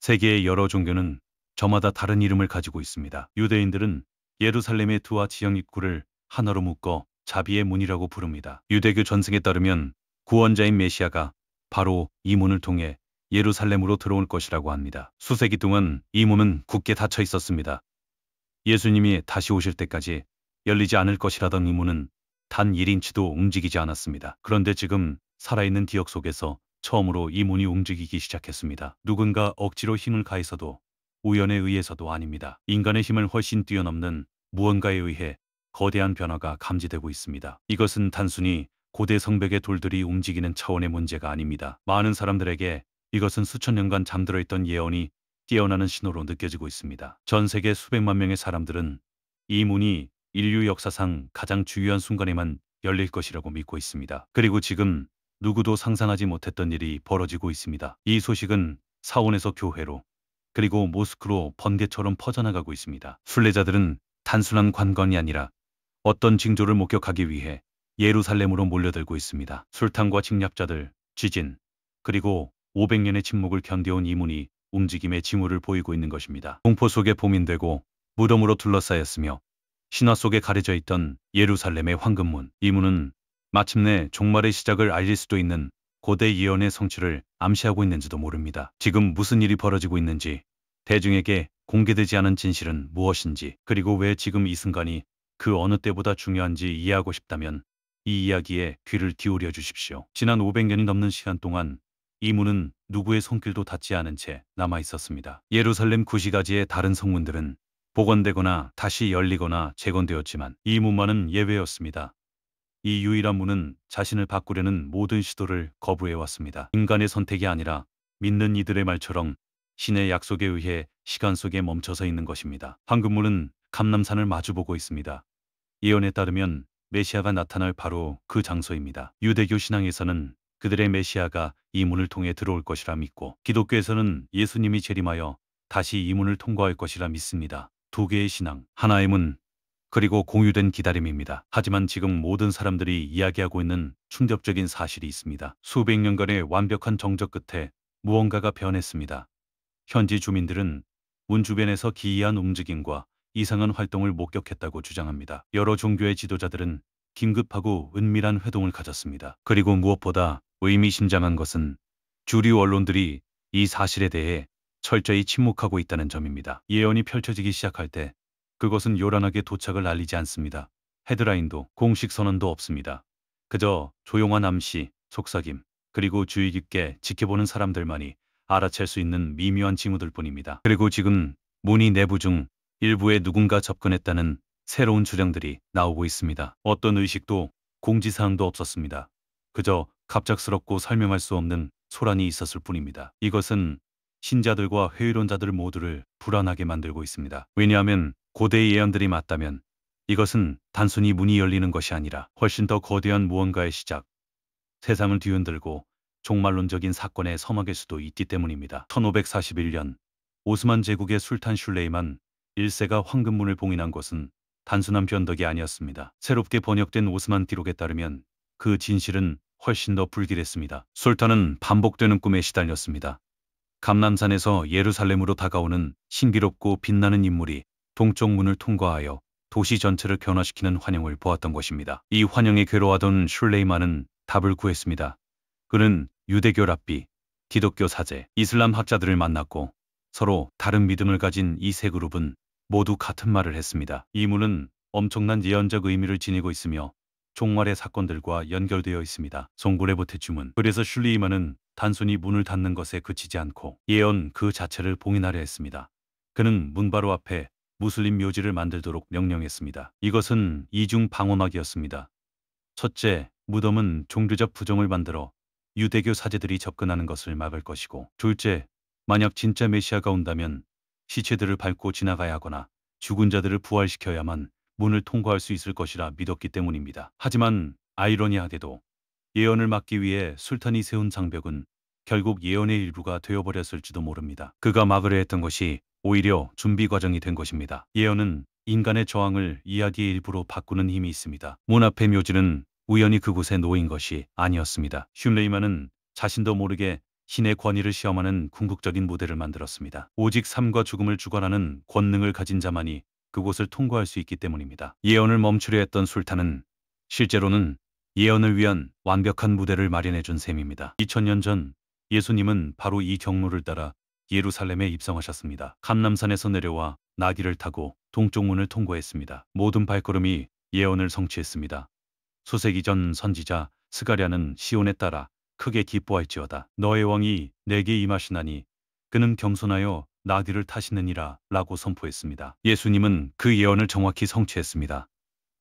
세계의 여러 종교는 저마다 다른 이름을 가지고 있습니다. 유대인들은 예루살렘의 두와 지형 입구를 하나로 묶어 자비의 문이라고 부릅니다. 유대교 전승에 따르면 구원자인 메시아가 바로 이 문을 통해 예루살렘으로 들어올 것이라고 합니다. 수세기 동안 이 문은 굳게 닫혀 있었습니다. 예수님이 다시 오실 때까지 열리지 않을 것이라던 이 문은 단 1인치도 움직이지 않았습니다. 그런데 지금 살아있는 기억 속에서 처음으로 이 문이 움직이기 시작했습니다. 누군가 억지로 힘을 가해서도 우연에 의해서도 아닙니다. 인간의 힘을 훨씬 뛰어넘는 무언가에 의해 거대한 변화가 감지되고 있습니다. 이것은 단순히 고대 성벽의 돌들이 움직이는 차원의 문제가 아닙니다. 많은 사람들에게 이것은 수천 년간 잠들어 있던 예언이 깨어나는 신호로 느껴지고 있습니다. 전 세계 수백만 명의 사람들은 이 문이 인류 역사상 가장 중요한 순간에만 열릴 것이라고 믿고 있습니다. 그리고 지금 누구도 상상하지 못했던 일이 벌어지고 있습니다. 이 소식은 사원에서 교회로 그리고 모스크로 번개처럼 퍼져나가고 있습니다. 순례자들은 단순한 관광이 아니라 어떤 징조를 목격하기 위해 예루살렘으로 몰려들고 있습니다. 술탄과 침략자들, 지진, 그리고 500년의 침묵을 견뎌온 이 문이 움직임의 징후를 보이고 있는 것입니다. 공포 속에 봉인되고 무덤으로 둘러싸였으며 신화 속에 가려져 있던 예루살렘의 황금문. 이 문은 마침내 종말의 시작을 알릴 수도 있는 고대 예언의 성취를 암시하고 있는지도 모릅니다. 지금 무슨 일이 벌어지고 있는지, 대중에게 공개되지 않은 진실은 무엇인지, 그리고 왜 지금 이 순간이 그 어느 때보다 중요한지 이해하고 싶다면 이 이야기에 귀를 기울여 주십시오. 지난 500년이 넘는 시간 동안 이 문은 누구의 손길도 닿지 않은 채 남아 있었습니다. 예루살렘 구시가지의 다른 성문들은 복원되거나 다시 열리거나 재건되었지만 이 문만은 예외였습니다. 이 유일한 문은 자신을 바꾸려는 모든 시도를 거부해왔습니다. 인간의 선택이 아니라 믿는 이들의 말처럼 신의 약속에 의해 시간 속에 멈춰서 있는 것입니다. 황금문은 감람산을 마주보고 있습니다. 예언에 따르면 메시아가 나타날 바로 그 장소입니다. 유대교 신앙에서는 그들의 메시아가 이 문을 통해 들어올 것이라 믿고, 기독교에서는 예수님이 재림하여 다시 이 문을 통과할 것이라 믿습니다. 두 개의 신앙, 하나의 문, 그리고 공유된 기다림입니다. 하지만 지금 모든 사람들이 이야기하고 있는 충격적인 사실이 있습니다. 수백 년간의 완벽한 정적 끝에 무언가가 변했습니다. 현지 주민들은 문 주변에서 기이한 움직임과 이상한 활동을 목격했다고 주장합니다. 여러 종교의 지도자들은 긴급하고 은밀한 회동을 가졌습니다. 그리고 무엇보다 의미심장한 것은 주류 언론들이 이 사실에 대해 철저히 침묵하고 있다는 점입니다. 예언이 펼쳐지기 시작할 때 그것은 요란하게 도착을 알리지 않습니다. 헤드라인도 공식 선언도 없습니다. 그저 조용한 암시, 속삭임, 그리고 주의 깊게 지켜보는 사람들만이 알아챌 수 있는 미묘한 징후들 뿐입니다. 그리고 지금 문이 내부 중 일부에 누군가 접근했다는 새로운 주장들이 나오고 있습니다. 어떤 의식도 공지사항도 없었습니다. 그저 갑작스럽고 설명할 수 없는 소란이 있었을 뿐입니다. 이것은 신자들과 회의론자들 모두를 불안하게 만들고 있습니다. 왜냐하면 고대의 예언들이 맞다면 이것은 단순히 문이 열리는 것이 아니라 훨씬 더 거대한 무언가의 시작, 세상을 뒤흔들고 종말론적인 사건의 서막일 수도 있기 때문입니다. 1541년 오스만 제국의 술탄 슐레이만 1세가 황금문을 봉인한 것은 단순한 변덕이 아니었습니다. 새롭게 번역된 오스만 기록에 따르면 그 진실은 훨씬 더 불길했습니다. 술탄은 반복되는 꿈에 시달렸습니다. 감람산에서 예루살렘으로 다가오는 신비롭고 빛나는 인물이 동쪽 문을 통과하여 도시 전체를 변화시키는 환영을 보았던 것입니다. 이 환영에 괴로워하던 슐레이만은 답을 구했습니다. 그는 유대교 랍비, 기독교 사제, 이슬람 학자들을 만났고 서로 다른 믿음을 가진 이 세 그룹은 모두 같은 말을 했습니다. 이 문은 엄청난 예언적 의미를 지니고 있으며 종말의 사건들과 연결되어 있습니다. 송구레보테 주문. 그래서 슐레이만은 단순히 문을 닫는 것에 그치지 않고 예언 그 자체를 봉인하려 했습니다. 그는 문 바로 앞에 무슬림 묘지를 만들도록 명령했습니다. 이것은 이중 방어막이었습니다. 첫째, 무덤은 종교적 부정을 만들어 유대교 사제들이 접근하는 것을 막을 것이고, 둘째, 만약 진짜 메시아가 온다면 시체들을 밟고 지나가야 하거나 죽은 자들을 부활시켜야만 문을 통과할 수 있을 것이라 믿었기 때문입니다. 하지만 아이러니하게도 예언을 막기 위해 술탄이 세운 장벽은 결국 예언의 일부가 되어버렸을지도 모릅니다. 그가 막으려 했던 것이 오히려 준비 과정이 된 것입니다. 예언은 인간의 저항을 이야기의 일부로 바꾸는 힘이 있습니다. 문 앞의 묘지는 우연히 그곳에 놓인 것이 아니었습니다. 슐레이만은 자신도 모르게 신의 권위를 시험하는 궁극적인 무대를 만들었습니다. 오직 삶과 죽음을 주관하는 권능을 가진 자만이 그곳을 통과할 수 있기 때문입니다. 예언을 멈추려 했던 술탄은 실제로는 예언을 위한 완벽한 무대를 마련해 준 셈입니다. 2000년 전 예수님은 바로 이 경로를 따라 예루살렘에 입성하셨습니다. 감람산에서 내려와 나귀를 타고 동쪽 문을 통과했습니다. 모든 발걸음이 예언을 성취했습니다. 수세기 전 선지자 스가랴는 시온에 따라 크게 기뻐할지어다. 너의 왕이 내게 임하시나니 그는 겸손하여 나귀를 타시느니라 라고 선포했습니다. 예수님은 그 예언을 정확히 성취했습니다.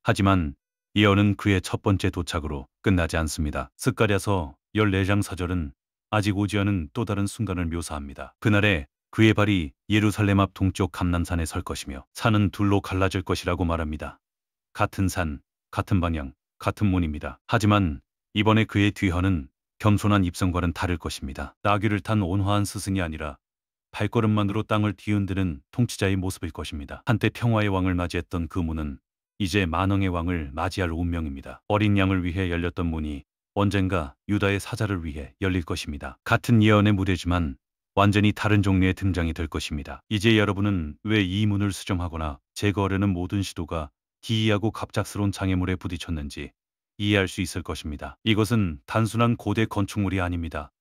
하지만 예언은 그의 첫 번째 도착으로 끝나지 않습니다. 스가랴서 14장 4절은 아직 오지 않은 또 다른 순간을 묘사합니다. 그날에 그의 발이 예루살렘 앞 동쪽 감람산에 설 것이며 산은 둘로 갈라질 것이라고 말합니다. 같은 산, 같은 방향, 같은 문입니다. 하지만 이번에 그의 뒤헌은 겸손한 입성과는 다를 것입니다. 나귀를 탄 온화한 스승이 아니라 발걸음만으로 땅을 뒤흔드는 통치자의 모습일 것입니다. 한때 평화의 왕을 맞이했던 그 문은 이제 만왕의 왕을 맞이할 운명입니다. 어린 양을 위해 열렸던 문이 언젠가 유다의 사자를 위해 열릴 것입니다. 같은 예언의 무대지만 완전히 다른 종류의 등장이 될 것입니다. 이제 여러분은 왜 이 문을 수정하거나 제거하려는 모든 시도가 기이하고 갑작스러운 장애물에 부딪혔는지 이해할 수 있을 것입니다. 이것은 단순한 고대 건축물이 아닙니다.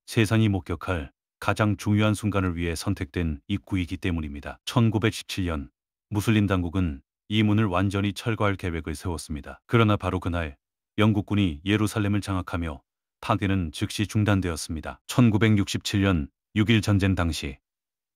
세상이 목격할 가장 중요한 순간을 위해 선택된 입구이기 때문입니다. 1917년 무슬림 당국은 이 문을 완전히 철거할 계획을 세웠습니다. 그러나 바로 그날 영국군이 예루살렘을 장악하며 파괴는 즉시 중단되었습니다. 1967년 6.1 전쟁 당시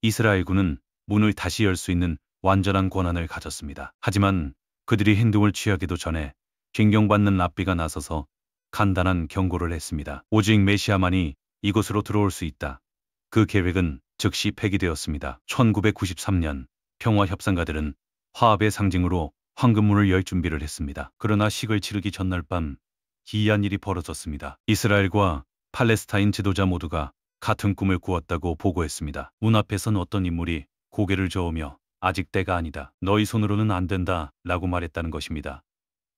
이스라엘군은 문을 다시 열 수 있는 완전한 권한을 가졌습니다. 하지만 그들이 행동을 취하기도 전에 존경받는 랍비가 나서서 간단한 경고를 했습니다. 오직 메시아만이 이곳으로 들어올 수 있다. 그 계획은 즉시 폐기되었습니다. 1993년 평화협상가들은 화합의 상징으로 황금문을 열 준비를 했습니다. 그러나 식을 치르기 전날 밤 기이한 일이 벌어졌습니다. 이스라엘과 팔레스타인 지도자 모두가 같은 꿈을 꾸었다고 보고했습니다. 문 앞에선 어떤 인물이 고개를 저으며 아직 때가 아니다. 너희 손으로는 안 된다 라고 말했다는 것입니다.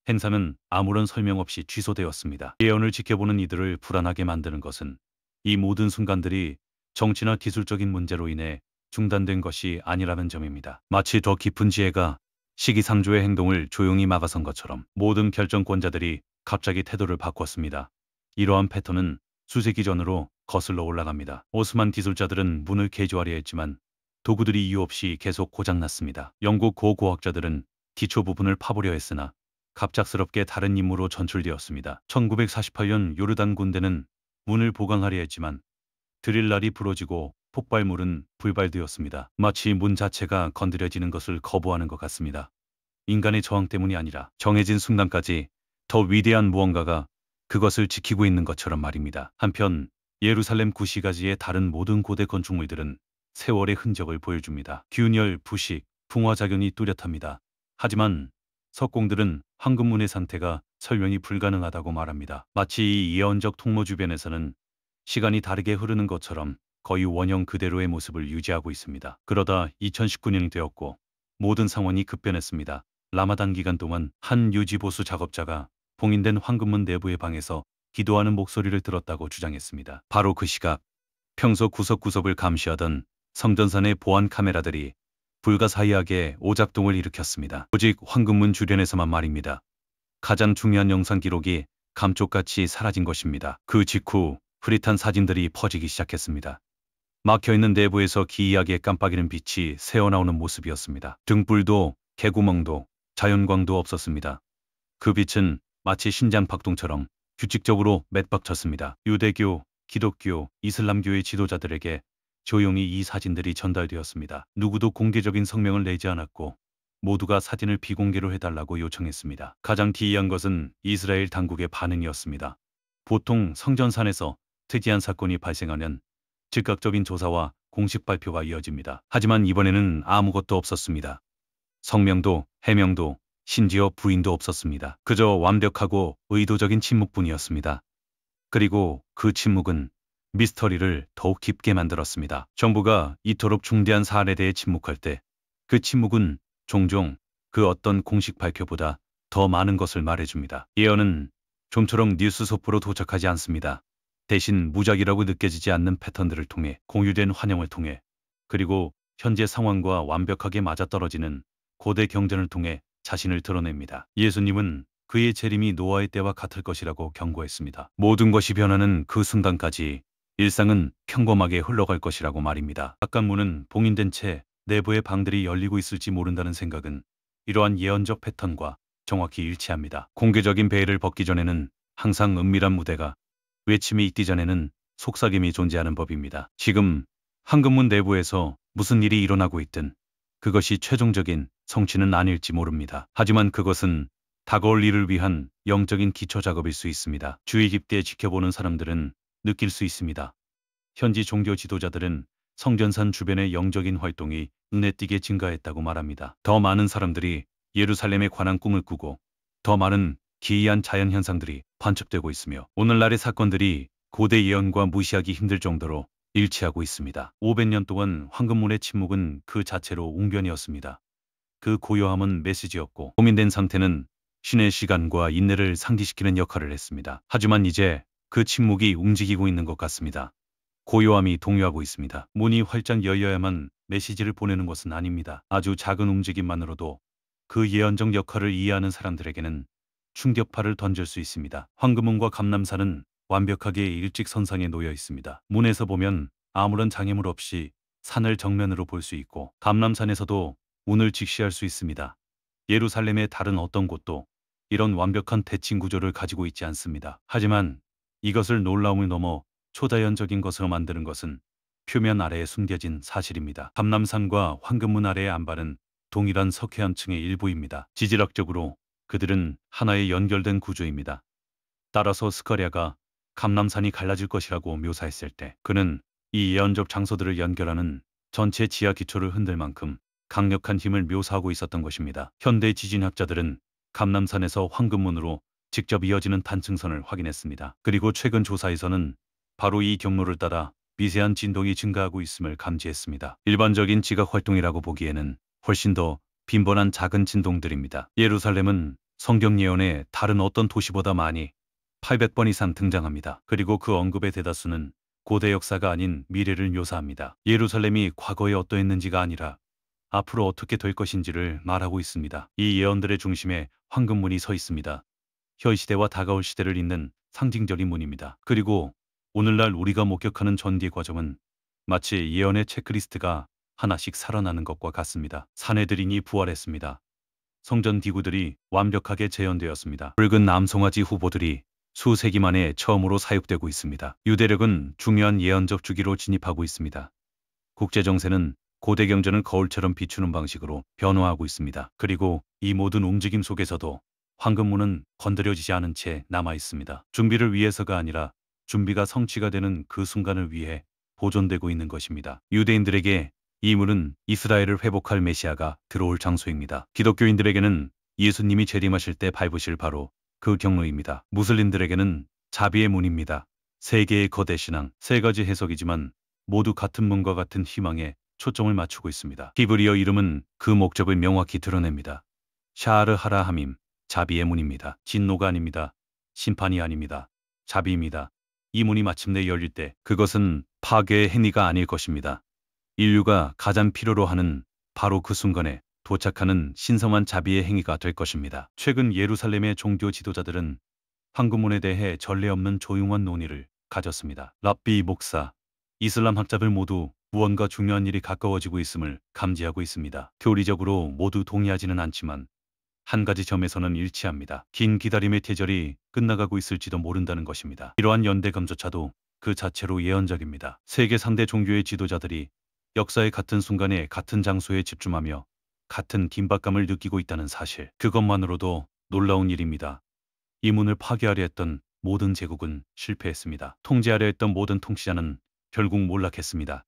행사는 아무런 설명 없이 취소되었습니다. 예언을 지켜보는 이들을 불안하게 만드는 것은 이 모든 순간들이 정치나 기술적인 문제로 인해 중단된 것이 아니라는 점입니다. 마치 더 깊은 지혜가 시기상조의 행동을 조용히 막아선 것처럼 모든 결정권자들이 갑자기 태도를 바꿨습니다. 이러한 패턴은 수세기 전으로 거슬러 올라갑니다. 오스만 기술자들은 문을 개조하려 했지만 도구들이 이유 없이 계속 고장났습니다. 영국 고고학자들은 기초 부분을 파보려 했으나 갑작스럽게 다른 임무로 전출되었습니다. 1948년 요르단 군대는 문을 보강하려 했지만 드릴날이 부러지고 폭발물은 불발되었습니다. 마치 문 자체가 건드려지는 것을 거부하는 것 같습니다. 인간의 저항 때문이 아니라 정해진 순간까지 더 위대한 무언가가 그것을 지키고 있는 것처럼 말입니다. 한편 예루살렘 구시가지의 다른 모든 고대 건축물들은 세월의 흔적을 보여줍니다. 균열, 부식, 풍화작용이 뚜렷합니다. 하지만 석공들은 황금문의 상태가 설명이 불가능하다고 말합니다. 마치 이 예언적 통로 주변에서는 시간이 다르게 흐르는 것처럼 거의 원형 그대로의 모습을 유지하고 있습니다. 그러다 2019년이 되었고 모든 상황이 급변했습니다. 라마단 기간 동안 한 유지보수 작업자가 봉인된 황금문 내부의 방에서 기도하는 목소리를 들었다고 주장했습니다. 바로 그 시각 평소 구석구석을 감시하던 성전산의 보안 카메라들이 불가사의하게 오작동을 일으켰습니다. 오직 황금문 주변에서만 말입니다. 가장 중요한 영상 기록이 감쪽같이 사라진 것입니다. 그 직후 흐릿한 사진들이 퍼지기 시작했습니다. 막혀있는 내부에서 기이하게 깜빡이는 빛이 새어나오는 모습이었습니다. 등불도 개구멍도 자연광도 없었습니다. 그 빛은 마치 심장 박동처럼 규칙적으로 맷박쳤습니다. 유대교, 기독교, 이슬람교의 지도자들에게 조용히 이 사진들이 전달되었습니다. 누구도 공개적인 성명을 내지 않았고 모두가 사진을 비공개로 해달라고 요청했습니다. 가장 기이한 것은 이스라엘 당국의 반응이었습니다. 보통 성전산에서 특이한 사건이 발생하면 즉각적인 조사와 공식 발표가 이어집니다. 하지만 이번에는 아무것도 없었습니다. 성명도 해명도 심지어 부인도 없었습니다. 그저 완벽하고 의도적인 침묵뿐이었습니다. 그리고 그 침묵은 미스터리를 더욱 깊게 만들었습니다. 정부가 이토록 중대한 사안에 대해 침묵할 때 그 침묵은 종종 그 어떤 공식 발표보다 더 많은 것을 말해줍니다. 예언은 좀처럼 뉴스 속보로 도착하지 않습니다. 대신 무작위라고 느껴지지 않는 패턴들을 통해, 공유된 환영을 통해, 그리고 현재 상황과 완벽하게 맞아떨어지는 고대 경전을 통해 자신을 드러냅니다. 예수님은 그의 재림이 노아의 때와 같을 것이라고 경고했습니다. 모든 것이 변하는 그 순간까지 일상은 평범하게 흘러갈 것이라고 말입니다. 바깥문은 봉인된 채 내부의 방들이 열리고 있을지 모른다는 생각은 이러한 예언적 패턴과 정확히 일치합니다. 공개적인 베일을 벗기 전에는 항상 은밀한 무대가, 외침이 있기 전에는 속삭임이 존재하는 법입니다. 지금 황금문 내부에서 무슨 일이 일어나고 있든 그것이 최종적인 성취는 아닐지 모릅니다. 하지만 그것은 다가올 일을 위한 영적인 기초 작업일 수 있습니다. 주의 깊게 지켜보는 사람들은 느낄 수 있습니다. 현지 종교 지도자들은 성전산 주변의 영적인 활동이 눈에 띄게 증가했다고 말합니다. 더 많은 사람들이 예루살렘에 관한 꿈을 꾸고 더 많은 기이한 자연현상들이 관측되고 있으며 오늘날의 사건들이 고대 예언과 무시하기 힘들 정도로 일치하고 있습니다. 500년 동안 황금문의 침묵은 그 자체로 웅변이었습니다. 그 고요함은 메시지였고 고민된 상태는 신의 시간과 인내를 상기시키는 역할을 했습니다. 하지만 이제 그 침묵이 움직이고 있는 것 같습니다. 고요함이 동요하고 있습니다. 문이 활짝 열려야만 메시지를 보내는 것은 아닙니다. 아주 작은 움직임만으로도 그 예언적 역할을 이해하는 사람들에게는 충격파를 던질 수 있습니다. 황금문과 감람산은 완벽하게 일직선상에 놓여 있습니다. 문에서 보면 아무런 장애물 없이 산을 정면으로 볼 수 있고 감람산에서도 운을 직시할 수 있습니다. 예루살렘의 다른 어떤 곳도 이런 완벽한 대칭 구조를 가지고 있지 않습니다. 하지만 이것을 놀라움을 넘어 초자연적인 것으로 만드는 것은 표면 아래에 숨겨진 사실입니다. 감람산과 황금문 아래의 안발은 동일한 석회암층의 일부입니다. 지질학적으로 그들은 하나의 연결된 구조입니다. 따라서 스가랴가 감람산이 갈라질 것이라고 묘사했을 때 그는 이 예언적 장소들을 연결하는 전체 지하 기초를 흔들 만큼 강력한 힘을 묘사하고 있었던 것입니다. 현대 지진학자들은 감람산에서 황금문으로 직접 이어지는 단층선을 확인했습니다. 그리고 최근 조사에서는 바로 이 경로를 따라 미세한 진동이 증가하고 있음을 감지했습니다. 일반적인 지각 활동이라고 보기에는 훨씬 더 빈번한 작은 진동들입니다. 예루살렘은 성경 예언에 다른 어떤 도시보다 많이 800번 이상 등장합니다. 그리고 그 언급의 대다수는 고대 역사가 아닌 미래를 묘사합니다. 예루살렘이 과거에 어떠했는지가 아니라 앞으로 어떻게 될 것인지를 말하고 있습니다. 이 예언들의 중심에 황금문이 서 있습니다. 현 시대와 다가올 시대를 잇는 상징적인 문입니다. 그리고 오늘날 우리가 목격하는 전개 과정은 마치 예언의 체크리스트가 하나씩 살아나는 것과 같습니다. 사내들인이 부활했습니다. 성전 기구들이 완벽하게 재현되었습니다. 붉은 남송아지 후보들이 수세기 만에 처음으로 사육되고 있습니다. 유대력은 중요한 예언적 주기로 진입하고 있습니다. 국제정세는 고대 경전을 거울처럼 비추는 방식으로 변화하고 있습니다. 그리고 이 모든 움직임 속에서도 황금문은 건드려지지 않은 채 남아 있습니다. 준비를 위해서가 아니라 준비가 성취가 되는 그 순간을 위해 보존되고 있는 것입니다. 유대인들에게 이 문은 이스라엘을 회복할 메시아가 들어올 장소입니다. 기독교인들에게는 예수님이 재림하실 때 밟으실 바로 그 경로입니다. 무슬림들에게는 자비의 문입니다. 세계의 거대 신앙, 세 가지 해석이지만 모두 같은 문과 같은 희망에 초점을 맞추고 있습니다. 히브리어 이름은 그 목적을 명확히 드러냅니다. 샤아르 하라 함임, 자비의 문입니다. 진노가 아닙니다. 심판이 아닙니다. 자비입니다. 이 문이 마침내 열릴 때 그것은 파괴의 행위가 아닐 것입니다. 인류가 가장 필요로 하는 바로 그 순간에 도착하는 신성한 자비의 행위가 될 것입니다. 최근 예루살렘의 종교 지도자들은 황금문에 대해 전례 없는 조용한 논의를 가졌습니다. 랍비 목사, 이슬람 학자들 모두 무언가 중요한 일이 가까워지고 있음을 감지하고 있습니다. 교리적으로 모두 동의하지는 않지만 한 가지 점에서는 일치합니다. 긴 기다림의 계절이 끝나가고 있을지도 모른다는 것입니다. 이러한 연대감조차도 그 자체로 예언적입니다. 세계 3대 종교의 지도자들이 역사의 같은 순간에 같은 장소에 집중하며 같은 긴박감을 느끼고 있다는 사실, 그것만으로도 놀라운 일입니다. 이 문을 파괴하려 했던 모든 제국은 실패했습니다. 통제하려 했던 모든 통치자는 결국 몰락했습니다.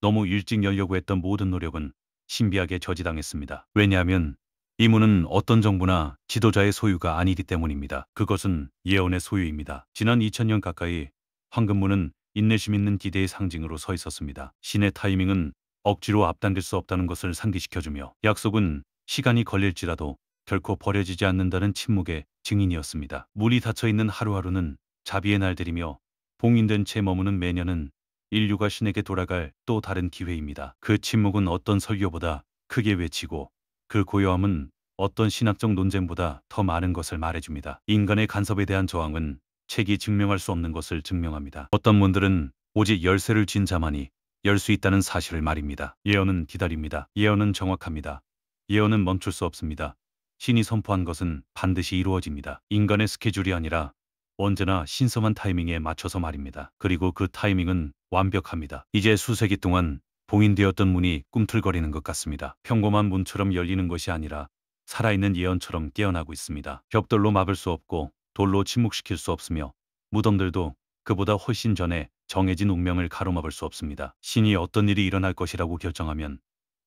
너무 일찍 열려고 했던 모든 노력은 신비하게 저지당했습니다. 왜냐하면 이 문은 어떤 정부나 지도자의 소유가 아니기 때문입니다. 그것은 예언의 소유입니다. 지난 2000년 가까이 황금문은 인내심 있는 기대의 상징으로 서 있었습니다. 신의 타이밍은 억지로 앞당길 수 없다는 것을 상기시켜주며 약속은 시간이 걸릴지라도 결코 버려지지 않는다는 침묵의 증인이었습니다. 문이 닫혀있는 하루하루는 자비의 날들이며 봉인된 채 머무는 매년은 인류가 신에게 돌아갈 또 다른 기회입니다. 그 침묵은 어떤 설교보다 크게 외치고 그 고요함은 어떤 신학적 논쟁보다 더 많은 것을 말해줍니다. 인간의 간섭에 대한 저항은 책이 증명할 수 없는 것을 증명합니다. 어떤 문들은 오직 열쇠를 쥔 자만이 열 수 있다는 사실을 말입니다. 예언은 기다립니다. 예언은 정확합니다. 예언은 멈출 수 없습니다. 신이 선포한 것은 반드시 이루어집니다. 인간의 스케줄이 아니라 언제나 신성한 타이밍에 맞춰서 말입니다. 그리고 그 타이밍은 완벽합니다. 이제 수세기 동안 봉인되었던 문이 꿈틀거리는 것 같습니다. 평범한 문처럼 열리는 것이 아니라 살아있는 예언처럼 깨어나고 있습니다. 벽돌로 막을 수 없고 돌로 침묵시킬 수 없으며 무덤들도 그보다 훨씬 전에 정해진 운명을 가로막을 수 없습니다. 신이 어떤 일이 일어날 것이라고 결정하면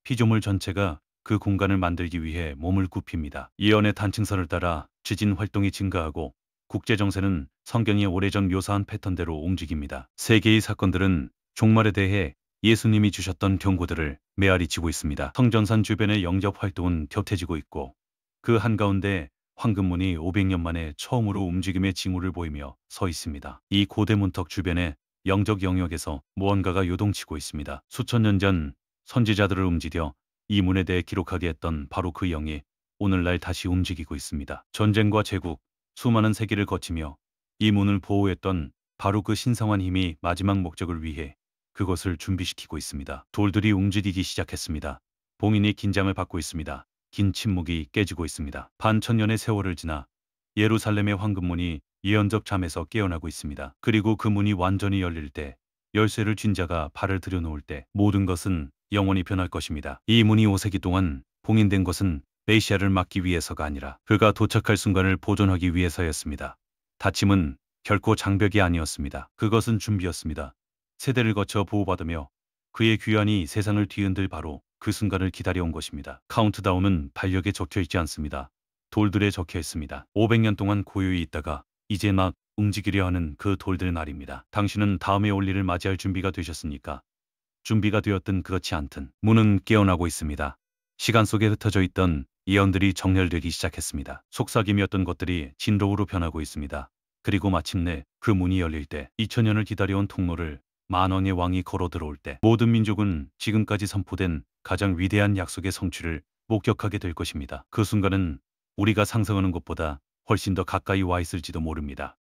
피조물 전체가 그 공간을 만들기 위해 몸을 굽힙니다. 예언의 단층선을 따라 지진 활동이 증가하고 국제정세는 성경이 오래전 묘사한 패턴대로 움직입니다. 세계의 사건들은 종말에 대해 예수님이 주셨던 경고들을 메아리치고 있습니다. 성전산 주변의 영접 활동은 격해지고 있고 그 한가운데 황금문이 500년 만에 처음으로 움직임의 징후를 보이며 서 있습니다. 이 고대 문턱 주변의 영적 영역에서 무언가가 요동치고 있습니다. 수천 년 전 선지자들을 움직여 이 문에 대해 기록하게 했던 바로 그 영이 오늘날 다시 움직이고 있습니다. 전쟁과 제국, 수많은 세기를 거치며 이 문을 보호했던 바로 그 신성한 힘이 마지막 목적을 위해 그것을 준비시키고 있습니다. 돌들이 움직이기 시작했습니다. 봉인이 긴장을 받고 있습니다. 긴 침묵이 깨지고 있습니다. 반천년의 세월을 지나 예루살렘의 황금문이 예언적 잠에서 깨어나고 있습니다. 그리고 그 문이 완전히 열릴 때, 열쇠를 쥔 자가 발을 들여놓을 때 모든 것은 영원히 변할 것입니다. 이 문이 5세기 동안 봉인된 것은 메시아를 막기 위해서가 아니라 그가 도착할 순간을 보존하기 위해서였습니다. 닫힘은 결코 장벽이 아니었습니다. 그것은 준비였습니다. 세대를 거쳐 보호받으며 그의 귀환이 세상을 뒤흔들 바로 그 순간을 기다려온 것입니다. 카운트다운은 달력에 적혀있지 않습니다. 돌들에 적혀있습니다. 500년 동안 고요히 있다가 이제 막 움직이려 하는 그 돌들 날입니다. 당신은 다음에 올 일을 맞이할 준비가 되셨습니까? 준비가 되었든 그렇지 않든 문은 깨어나고 있습니다. 시간 속에 흩어져 있던 예언들이 정렬되기 시작했습니다. 속삭임이었던 것들이 진로우로 변하고 있습니다. 그리고 마침내 그 문이 열릴 때 2000년을 기다려온 통로를 만왕의 왕이 걸어 들어올 때 모든 민족은 지금까지 선포된 가장 위대한 약속의 성취를 목격하게 될 것입니다. 그 순간은 우리가 상상하는 것보다 훨씬 더 가까이 와 있을지도 모릅니다.